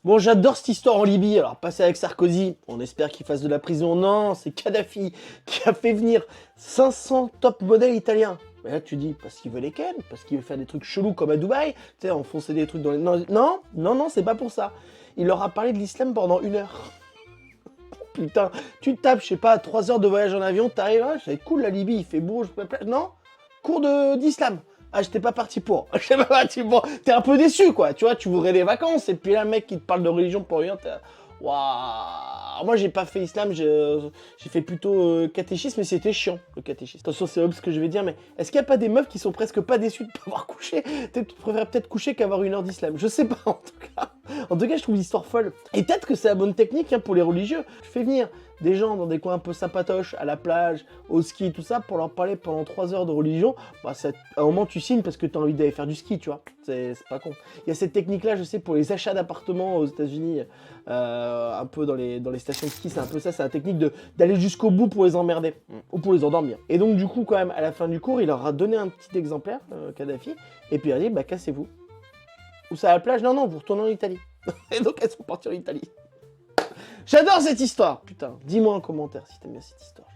Bon, j'adore cette histoire en Libye. Alors, passer avec Sarkozy, on espère qu'il fasse de la prison. Non, c'est Kadhafi qui a fait venir 500 top modèles italiens. Mais là, tu dis, parce qu'il veut les ken, parce qu'il veut faire des trucs chelous comme à Dubaï, tu sais, enfoncer des trucs dans les... Non, non, non, non, c'est pas pour ça. Il leur a parlé de l'islam pendant 1 heure. Putain, tu tapes, je sais pas, 3 heures de voyage en avion, t'arrives, ah, c'est cool la Libye, il fait beau, je peux non, cours d'islam. Ah, j'étais pas parti pour. J'étais pas parti pour. T'es un peu déçu, quoi. Tu vois, tu voudrais des vacances, et puis là, un mec qui te parle de religion pour rien, t'es... Waouh. Moi, j'ai pas fait islam, j'ai fait plutôt catéchisme, mais c'était chiant, le catéchisme. Attention, c'est obs ce que je vais dire, mais est-ce qu'il y a pas des meufs qui sont presque pas déçues de pas avoir couché? Tu préfères peut-être coucher qu'avoir 1 heure d'islam. Je sais pas, en tout cas. En tout cas, je trouve l'histoire folle. Et peut-être que c'est la bonne technique hein, pour les religieux. Tu fais venir des gens dans des coins un peu sympatoches, à la plage, au ski, tout ça, pour leur parler pendant 3 heures de religion. Bah, à un moment, tu signes parce que tu as envie d'aller faire du ski, tu vois. C'est pas con. Il y a cette technique-là, je sais, pour les achats d'appartements aux États-Unis, un peu dans les stations de ski, c'est un peu ça. C'est la technique d'aller jusqu'au bout pour les emmerder, ou pour les endormir. Et donc, du coup, quand même, à la fin du cours, il leur a donné un petit exemplaire, Kadhafi, et puis il a dit, bah, cassez-vous. Où ça à la plage? Non, non, vous retournez en Italie. Et donc, elles sont parties en Italie. J'adore cette histoire. Putain, dis-moi en commentaire si t'aimes bien cette histoire.